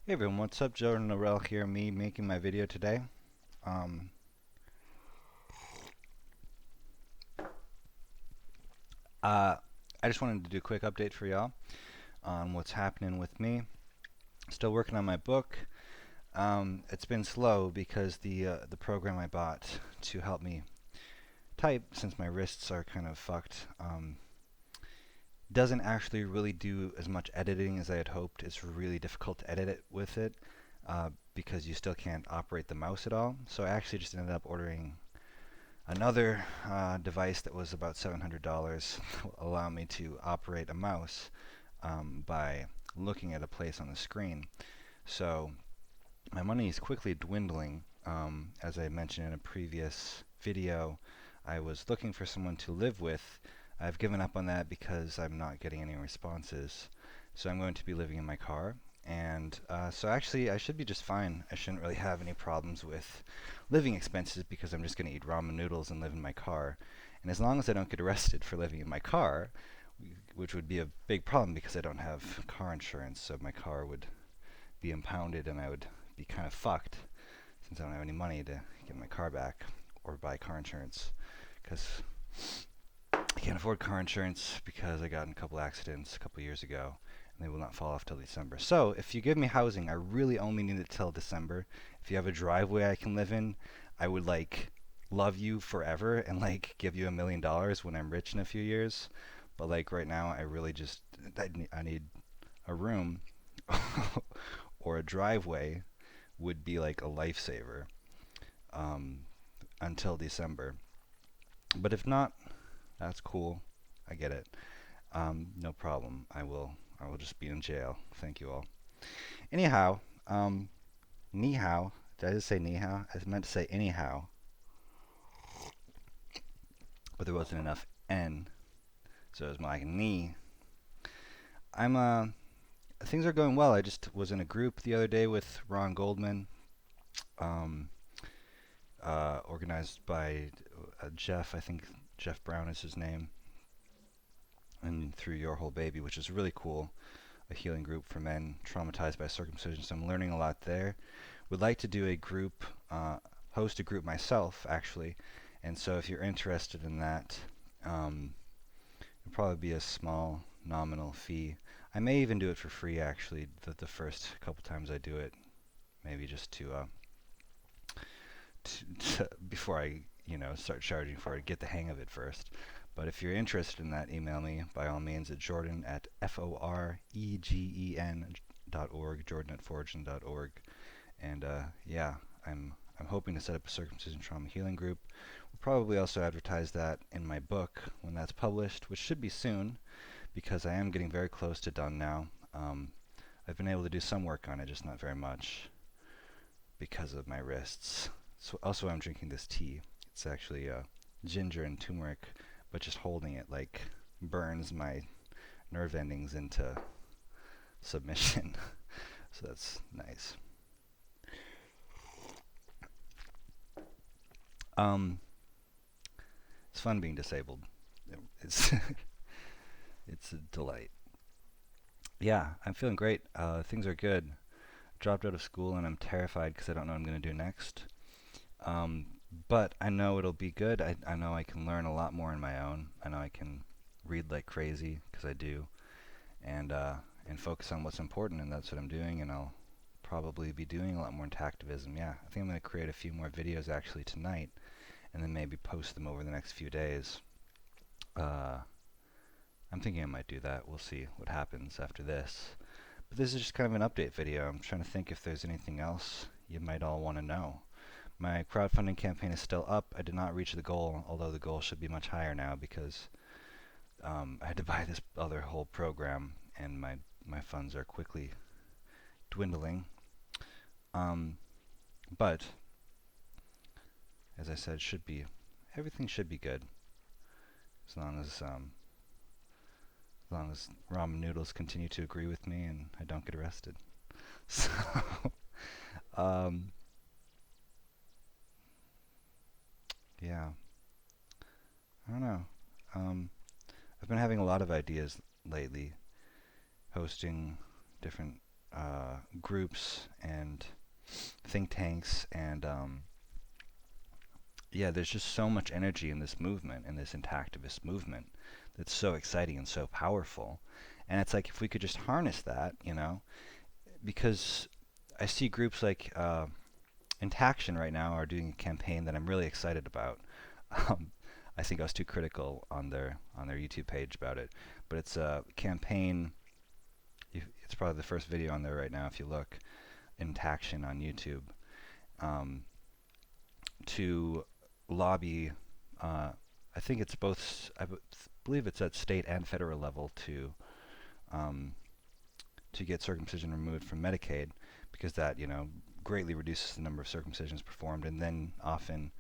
Hey everyone, what's up? Jordan Norell here, me making my video today. Um, uh, I just wanted to do a quick update for y'all on what's happening with me. Still working on my book. It's been slow because the program I bought to help me type, since my wrists are kind of fucked, doesn't actually really do as much editing as I had hoped. It's really difficult to edit it with it because you still can't operate the mouse at all. So I actually just ended up ordering another device that was about $700 allow me to operate a mouse by looking at a place on the screen. So my money is quickly dwindling. As I mentioned in a previous video, I was looking for someone to live with. I've given up on that because I'm not getting any responses. So I'm going to be living in my car. And so actually I should be just fine. I shouldn't really have any problems with living expenses because I'm just going to eat ramen noodles and live in my car. And as long as I don't get arrested for living in my car, which would be a big problem because I don't have car insurance, so my car would be impounded and I would be kind of fucked since I don't have any money to get my car back or buy car insurance because I can't afford car insurance because I got in a couple accidents a couple years ago and they will not fall off till December. So if you give me housing, I really only need it till December. If you have a driveway I can live in, I would like love you forever and like give you $1 million when I'm rich in a few years. But like right now, I really just I need a room or a driveway would be like a lifesaver um, until December. But if not, that's cool. I get it. No problem. I will just be in jail. Thank you all. Anyhow, ni hao. Did I just say ni hao? I meant to say anyhow, but there wasn't enough n, so it was more like ni. I'm things are going well. I just was in a group the other day with Ron Goldman, um, organized by Jeff. I think Jeff Brown is his name, and through Your Whole Baby, which is really cool. A healing group for men traumatized by circumcision. So I'm learning a lot there. Would like to do a group, host a group myself, actually. And so if you're interested in that, it'll probably be a small nominal fee. I may even do it for free, actually, the first couple times I do it. Maybe just to before I, start charging for it, get the hang of it first. But if you're interested in that, email me by all means at jordan at foregen.org, jordan at foregen.org. And yeah, I'm hoping to set up a circumcision trauma healing group. We'll probably also advertise that in my book when that's published, which should be soon, because I am getting very close to done now. I've been able to do some work on it, just not very much because of my wrists. So also I'm drinking this tea. It's actually ginger and turmeric, but just holding it like burns my nerve endings into submission. So that's nice. Um, it's fun being disabled. It's it's a delight. Yeah, I'm feeling great. Things are good. Dropped out of school and I'm terrified because I don't know what I'm going to do next. Um, but I know it'll be good. I know I can learn a lot more on my own. I know I can read like crazy because I do, and focus on what's important, and that's what I'm doing. And I'll probably be doing a lot more into activism. Yeah, I think I'm going to create a few more videos actually tonight, and then maybe post them over the next few days. Uh, I'm thinking I might do that. We'll see what happens after this. But this is just kind of an update video. I'm trying to think if there's anything else you might all want to know. My crowdfunding campaign is still up. I did not reach the goal, although the goal should be much higher now because I had to buy this other whole program and my funds are quickly dwindling. Um, but, as I said, everything should be good as long as ramen noodles continue to agree with me and I don't get arrested. So, um, yeah, I don't know. Um, I've been having a lot of ideas lately, hosting different groups and think tanks, and yeah, there's just so much energy in this movement, in this intactivist movement, that's so exciting and so powerful. And it's like if we could just harness that, because I see groups like Intaction right now are doing a campaign that I'm really excited about. Um, I think I was too critical on their YouTube page about it, but it's a campaign. It's probably the first video on there right now if you look. Intaction on YouTube, um, to lobby. I think it's both. Believe it's at state and federal level um, to get circumcision removed from Medicaid, because that greatly reduces the number of circumcisions performed, and then often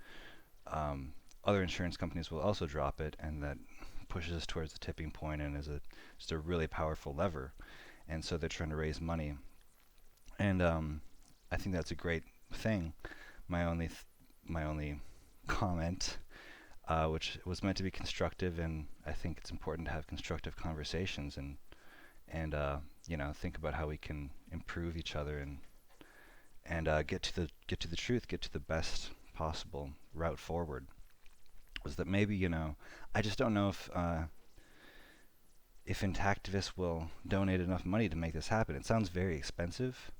other insurance companies will also drop it, and that pushes us towards the tipping point and is just a really powerful lever. And so they're trying to raise money, and I think that's a great thing. My only comment, which was meant to be constructive, and I think it's important to have constructive conversations and think about how we can improve each other and get to the truth, get to the best possible route forward. Was that maybe I just don't know if Intactivists will donate enough money to make this happen. It sounds very expensive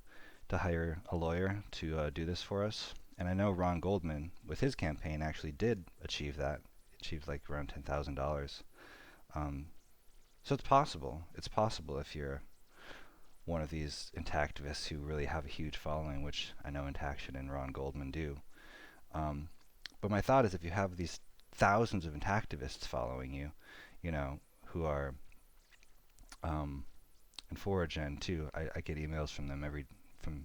to hire a lawyer to do this for us. And I know Ron Goldman, with his campaign, actually did achieve that. Achieved like around $10,000. So it's possible. It's possible if you're one of these Intactivists who really have a huge following, which I know Intaction and Ron Goldman do. But my thought is, if you have these thousands of Intactivists following you, who are, and 4gen too, I get emails from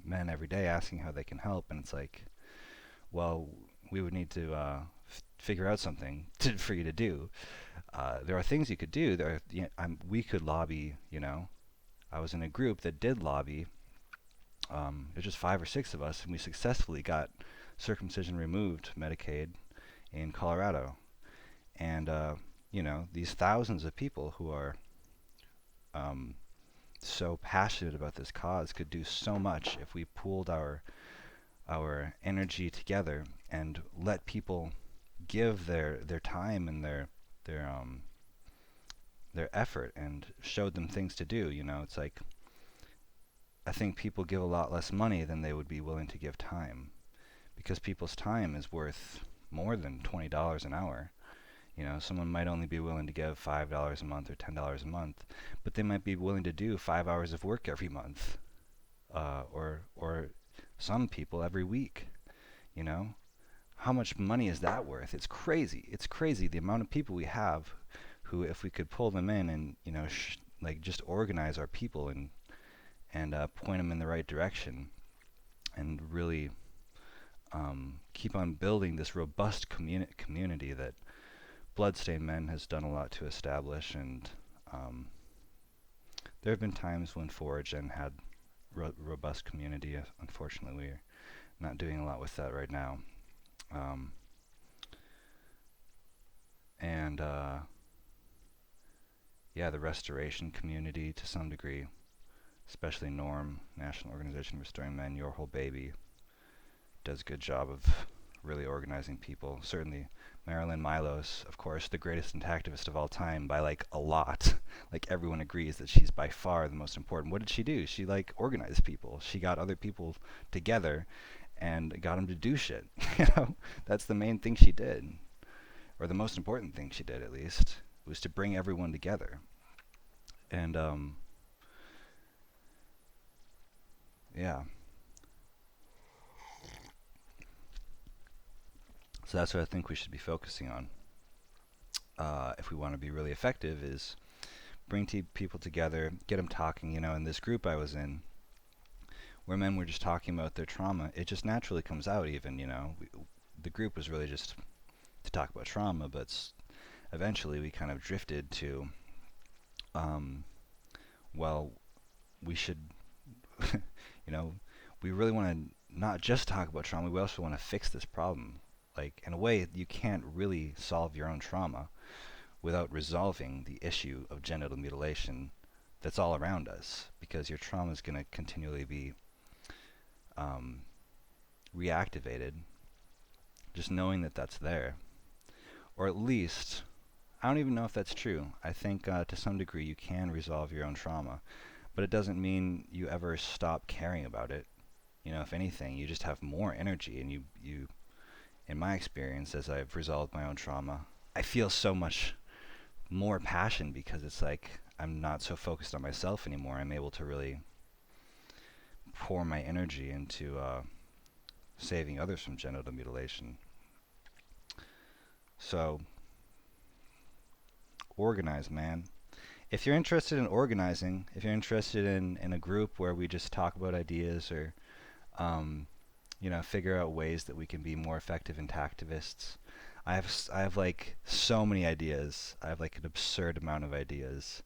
men every day asking how they can help, and it's like, well, we would need to figure out something for you to do. There are things you could do. We could lobby. I was in a group that did lobby. There's just 5 or 6 of us, and we successfully got circumcision removed, Medicaid, in Colorado. And these thousands of people who are so passionate about this cause could do so much if we pooled our energy together and let people give their time and their effort, and showed them things to do. It's like, I think people give a lot less money than they would be willing to give time, because people's time is worth more than $20 an hour. Someone might only be willing to give $5 a month or $10 a month, but they might be willing to do 5 hours of work every month, or some people every week. How much money is that worth? It's crazy. It's crazy the amount of people we have who, if we could pull them in and just organize our people and point them in the right direction, and really keep on building this robust community that Bloodstained Men has done a lot to establish. And there have been times when 4gen had robust community. Unfortunately, we're not doing a lot with that right now. And the restoration community to some degree, especially NORM, National Organization Restoring Men, Your Whole Baby, does a good job of really organizing people. Certainly Marilyn Milos, of course, the greatest Intactivist of all time by a lot. Everyone agrees that she's by far the most important. What did she do? She organized people. She got other people together and got them to do shit. That's the main thing she did, or the most important thing she did, at least, was to bring everyone together. And so that's what I think we should be focusing on, if we want to be really effective, is bring people together, get them talking. In this group I was in, where men were just talking about their trauma, it just naturally comes out. Even the group was really just to talk about trauma, but eventually we kind of drifted to, well, we should, we really want to not just talk about trauma, we also want to fix this problem. In a way, you can't really solve your own trauma without resolving the issue of genital mutilation that's all around us, because your trauma is going to continually be um, reactivated. Just knowing that that's there, or at least, I don't even know if that's true. I think to some degree you can resolve your own trauma, but it doesn't mean you ever stop caring about it. You know, if anything, you just have more energy, and you, in my experience, as I've resolved my own trauma, I feel so much more passion, because it's like I'm not so focused on myself anymore. I'm able to really pour my energy into saving others from genital mutilation. So, organize, man. If you're interested in organizing, if you're interested in a group where we just talk about ideas, or you know, figure out ways that we can be more effective intactivists. I have like so many ideas. I have like an absurd amount of ideas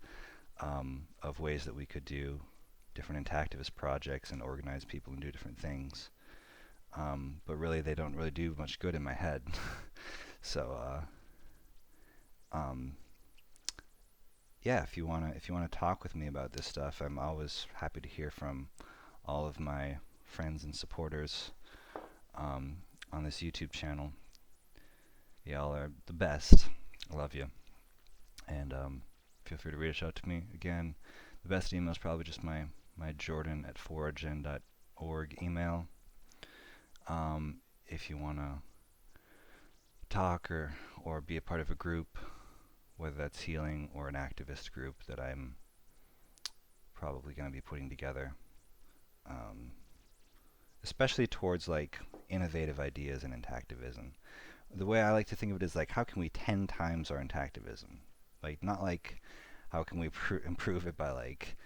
of ways that we could do different intactivist projects and organize people and do different things. But really, they don't really do much good in my head. So, yeah, if you wanna talk with me about this stuff, I'm always happy to hear from all of my friends and supporters on this YouTube channel. Y'all are the best. I love you. And feel free to reach out to me. Again, the best email is probably just my jordan@4gen.org email. If you want to talk or be a part of a group, whether that's healing or an activist group that I'm probably going to be putting together, especially towards like innovative ideas in intactivism. The way I like to think of it is like, how can we 10 times our intactivism? Like, not like how can we improve it by like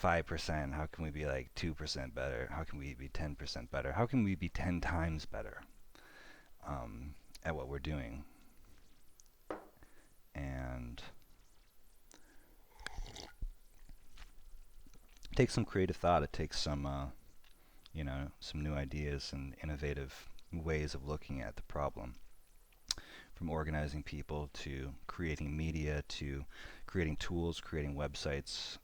5%? How can we be like 2% better? How can we be 10% better? How can we be 10 times better at what we're doing? And it takes some creative thought. It takes some, you know, some new ideas and innovative ways of looking at the problem. From organizing people to creating media to creating tools, creating websites.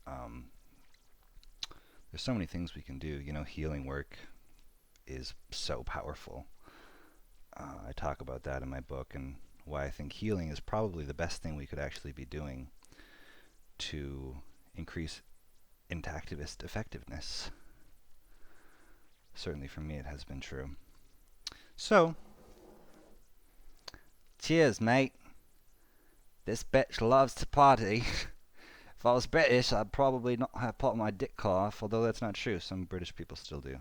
There's so many things we can do. You know, healing work is so powerful. I talk about that in my book, and why I think healing is probably the best thing we could actually be doing to increase intactivist effectiveness. Certainly for me it has been true. So, cheers, mate. This bitch loves to party. If I was British, I'd probably not have popped my dick off, although that's not true. Some British people still do.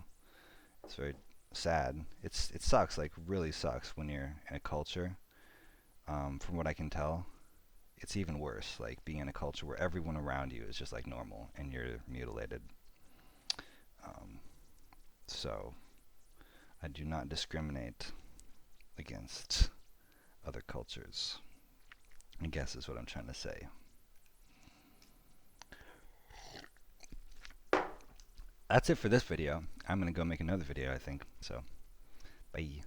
It's very sad. It sucks, like really sucks when you're in a culture. From what I can tell, it's even worse, like being in a culture where everyone around you is just like normal and you're mutilated. So, I do not discriminate against other cultures, I guess is what I'm trying to say. That's it for this video. I'm gonna go make another video, I think. So, bye.